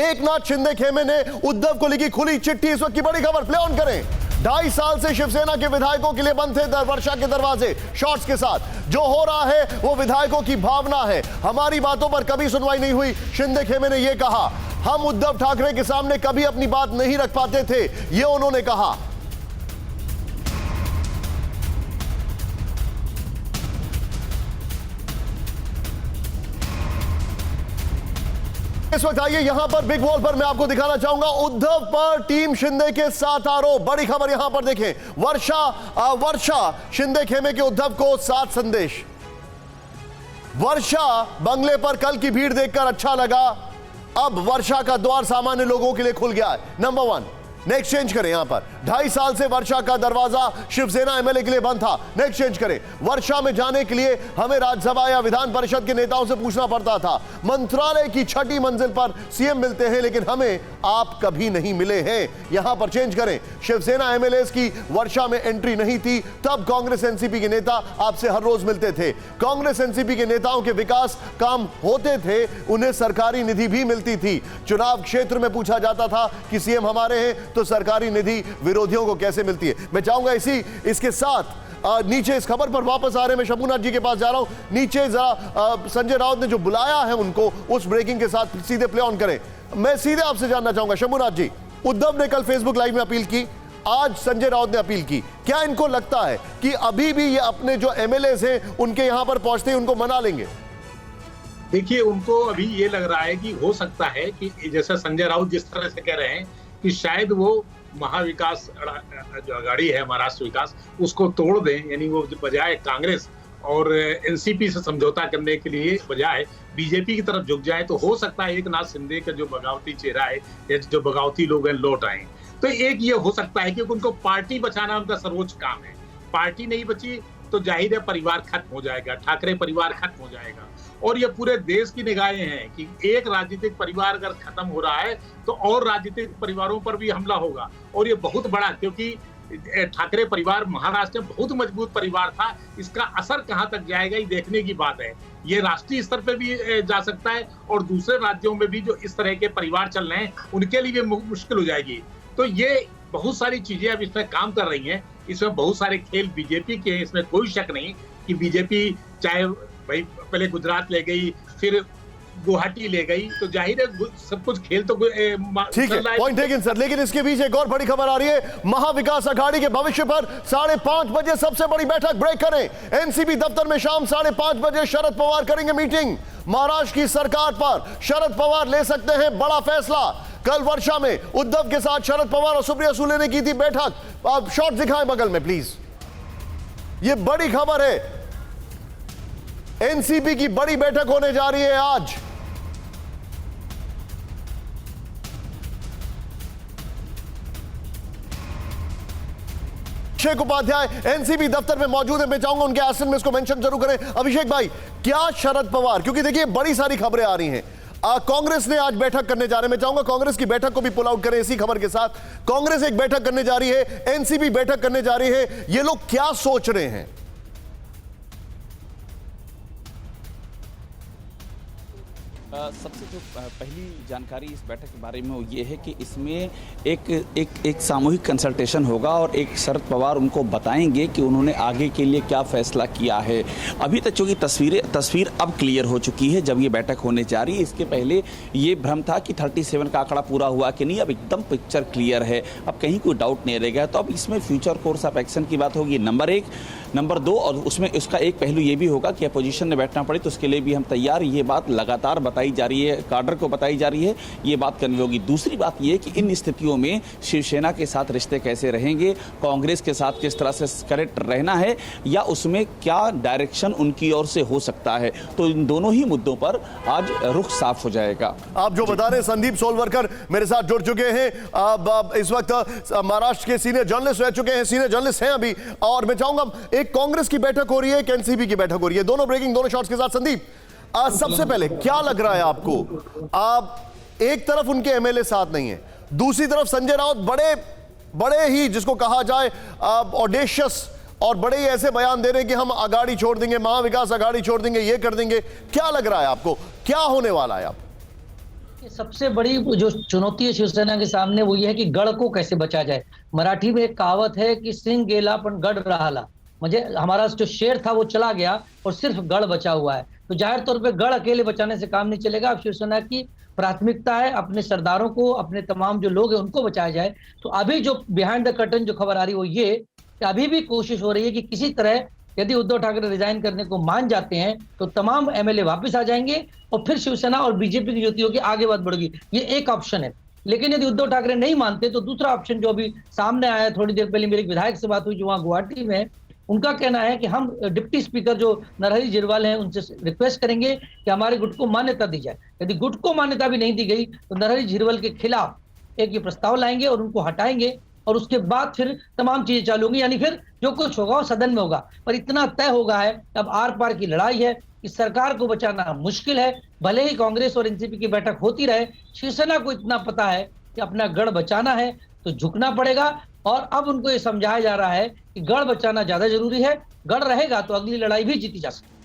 एकनाथ शिंदे खेमे ने उद्धव को लिखी खुली चिट्ठी। इस वक्त की बड़ी खबर प्ले ऑन करें। 2.5 साल से शिवसेना के विधायकों के लिए बंद थे वर्षा के दरवाजे। शॉर्ट्स के साथ जो हो रहा है वो विधायकों की भावना है, हमारी बातों पर कभी सुनवाई नहीं हुई। शिंदे खेमे ने यह कहा, हम उद्धव ठाकरे के सामने कभी अपनी बात नहीं रख पाते थे, यह उन्होंने कहा। इस वक्त आइए यहां पर बिग वॉल पर मैं आपको दिखाना चाहूंगा उद्धव पर टीम शिंदे के 7 आरोप। बड़ी खबर यहां पर देखें। वर्षा शिंदे खेमे के उद्धव को 7 संदेश। वर्षा बंगले पर कल की भीड़ देखकर अच्छा लगा, अब वर्षा का द्वार सामान्य लोगों के लिए खुल गया है। नंबर 1 नेक्स्ट चेंज करें। यहां पर 2.5 साल से वर्षा का दरवाजा शिवसेना एमएलए के लिए बंद था। नेक्स्ट चेंज करें। वर्षा में जाने के लिए हमें राज्यसभा या विधान परिषद के नेताओं से पूछना पड़ता था। मंत्रालय की 6ठी मंजिल पर सीएम मिलते हैं लेकिन हमें आप कभी नहीं मिले हैं। यहां पर चेंज करें। शिवसेना एमएलए की वर्षा में एंट्री नहीं थी, तब कांग्रेस एनसीपी के नेता आपसे हर रोज मिलते थे। कांग्रेस एनसीपी के नेताओं के विकास काम होते थे, उन्हें सरकारी निधि भी मिलती थी। चुनाव क्षेत्र में पूछा जाता था कि सीएम हमारे हैं तो सरकारी निधि विरोधियों को कैसे मिलती है। मैं चाहूंगा इसके साथ नीचे इस खबर पर वापस आ रहे हैं। मैं शंभूनाथ जी के पास जा रहा हूं। नीचे जरा संजय राउत ने जो बुलाया है उनको उस ब्रेकिंग के साथ सीधे प्ले ऑन करें। मैं सीधे आपसे जानना चाहूंगा शंभूनाथ जी, उद्धव ने कल फेसबुक लाइव में अपील की, आज संजय राउत ने अपील की। क्या इनको लगता है कि अभी भी ये अपने जो एमएलए हैं उनके यहां पर पहुंचते ही उनको मना लेंगे? देखिए, उनको अभी ये लग रहा है कि हो सकता है कि जैसा संजय राउत जिस तरह से कह रहे हैं कि शायद वो महाविकास जो अघाड़ी है, महाराष्ट्र विकास, उसको तोड़ दें, यानी वो बजाय कांग्रेस और एनसीपी से समझौता करने के लिए बजाय बीजेपी की तरफ झुक जाए, तो हो सकता है एकनाथ शिंदे का जो बगावती चेहरा है या जो बगावती लोग हैं लौट आए। तो एक ये हो सकता है कि उनको पार्टी बचाना उनका सर्वोच्च काम है। पार्टी नहीं बची तो जाहिर है परिवार खत्म हो जाएगा, ठाकरे परिवार खत्म हो जाएगा। और ये पूरे देश की निगाहें हैं कि एक राजनीतिक परिवार अगर खत्म हो रहा है तो और राजनीतिक परिवारों पर भी हमला होगा। और ये बहुत बड़ा, क्योंकि ठाकरे परिवार महाराष्ट्र में बहुत मजबूत परिवार था, इसका असर कहां तक जाएगा ये देखने की बात है। ये राष्ट्रीय स्तर पे भी जा सकता है और दूसरे राज्यों में भी जो इस तरह के परिवार चल रहे हैं उनके लिए भी मुश्किल हो जाएगी। तो ये बहुत सारी चीजें अब इसमें काम कर रही हैं। इसमें बहुत सारे खेल बीजेपी के हैं, इसमें कोई शक नहीं कि बीजेपी चाहे भाई पहले गुजरात ले गई, फिर गुवाहाटी ले गई, तो जाहिर है सब कुछ खेल तो ठीक है, पॉइंट टेकन सर। लेकिन इसके बीच एक और बड़ी खबर आ रही है। महाविकास अघाड़ी के भविष्य पर 5:30 बजे सबसे बड़ी बैठक। ब्रेक करें। एनसीपी दफ्तर में शाम 5:30 बजे शरद पवार करेंगे मीटिंग। महाराष्ट्र की सरकार पर शरद पवार ले सकते हैं बड़ा फैसला। कल वर्षा में उद्धव के साथ शरद पवार और सुप्रिया सुले ने की थी बैठक। आप शॉट दिखाएं बगल में प्लीज। यह बड़ी खबर है, एनसीपी की बड़ी बैठक होने जा रही है आज। अभिषेक उपाध्याय एनसीपी दफ्तर में मौजूद है। मैं चाहूंगा उनके आसन में इसको मेंशन जरूर करें। अभिषेक भाई, क्या शरद पवार, क्योंकि देखिए बड़ी सारी खबरें आ रही हैं, कांग्रेस ने आज बैठक करने जा रहे हैं। मैं चाहूंगा कांग्रेस की बैठक को भी पुल आउट करें इसी खबर के साथ। कांग्रेस एक बैठक करने जा रही है, एनसीपी बैठक करने जा रही है, ये लोग क्या सोच रहे हैं? सबसे जो पहली जानकारी इस बैठक के बारे में वो ये है कि इसमें एक सामूहिक कंसल्टेशन होगा और एक शरद पवार उनको बताएंगे कि उन्होंने आगे के लिए क्या फैसला किया है। अभी तक चूँकि तस्वीर अब क्लियर हो चुकी है जब ये बैठक होने जा रही है। इसके पहले ये भ्रम था कि 37 का आंकड़ा पूरा हुआ कि नहीं, अब एकदम पिक्चर क्लियर है, अब कहीं कोई डाउट नहीं रहेगा। तो अब इसमें फ्यूचर कोर्स ऑफ एक्शन की बात होगी, नंबर 1। नंबर 2, और उसमें उसका एक पहलू ये भी होगा कि अपोजिशन ने बैठना पड़े तो उसके लिए भी हम तैयार। ये बात लगातार बताई जा रही है, काडर को बताई जा रही है, ये बात करनी होगी। दूसरी बात ये कि इन स्थितियों में शिवसेना के साथ रिश्ते कैसे रहेंगे, कांग्रेस के साथ किस तरह से करेक्ट रहना है, या उसमें क्या डायरेक्शन उनकी ओर से हो सकता है। तो इन दोनों ही मुद्दों पर आज रुख साफ हो जाएगा। आप जो बता रहे हैं, संदीप सोलवरकर मेरे साथ जुड़ चुके हैं। इस वक्त महाराष्ट्र के सीनियर जर्नलिस्ट रह चुके हैं, सीनियर जर्नलिस्ट हैं अभी। और मैं चाहूंगा, एक कांग्रेस की बैठक हो रही है, एक एनसीपी की बैठक हो रही है, दोनों ब्रेकिंग, दोनों शॉट्स के साथ। संदीप, सबसे पहले क्या लग रहा है आपको? आप एक तरफ उनके एमएलए साथ नहीं है, दूसरी तरफ संजय राउत बड़े ही जिसको कहा जाए ऑडेशियस और बड़े ही ऐसे बयान दे रहे हैं कि हम अघाड़ी छोड़ देंगे, महाविकास अघाड़ी छोड़ देंगे, ये कर देंगे। क्या लग रहा है आपको, क्या होने वाला है? आप ये सबसे बड़ी जो चुनौती है शिवसेना के सामने वो ये है कि गढ़ को कैसे बचा जाए। मराठी में एक कहावत है कि सिंह गेला पण गढ़ रहाला, मुझे हमारा जो शेर था वो चला गया और सिर्फ गढ़ बचा हुआ है। तो जाहिर तौर पे गढ़ अकेले बचाने से काम नहीं चलेगा। अब शिवसेना की प्राथमिकता है अपने सरदारों को, अपने तमाम जो लोग हैं उनको बचाया जाए। तो अभी जो बिहाइंड द कर्टन जो खबर आ रही है वो ये कि अभी भी कोशिश हो रही है कि किसी तरह यदि उद्धव ठाकरे रिजाइन करने को मान जाते हैं तो तमाम एमएलए वापस आ जाएंगे और फिर शिवसेना और बीजेपी की युति होगी, आगे बात बढ़ेगी। ये एक ऑप्शन है। लेकिन यदि उद्धव ठाकरे नहीं मानते तो दूसरा ऑप्शन जो अभी सामने आया है, थोड़ी देर पहले मेरे एक विधायक से बात हुई जो वहां गुवाहाटी में है, उनका कहना है कि हम डिप्टी स्पीकर जो नरहरि झिरवाल हैं उनसे रिक्वेस्ट करेंगे कि हमारे गुट को मान्यता दी जाए। यदि गुट को मान्यता भी नहीं दी गई तो नरहरि झिरवाल के खिलाफ एक ये प्रस्ताव लाएंगे और उनको हटाएंगे और उसके बाद फिर तमाम चीजें चालू होंगी। यानी फिर जो कुछ होगा वो सदन में होगा। पर इतना तय हो गया है अब आर पार की लड़ाई है कि सरकार को बचाना मुश्किल है। भले ही कांग्रेस और एनसीपी की बैठक होती रहे, शिवसेना को इतना पता है कि अपना गढ़ बचाना है तो झुकना पड़ेगा। और अब उनको ये समझाया जा रहा है कि गढ़ बचाना ज्यादा जरूरी है। गढ़ रहेगा तो अगली लड़ाई भी जीती जा सकती है।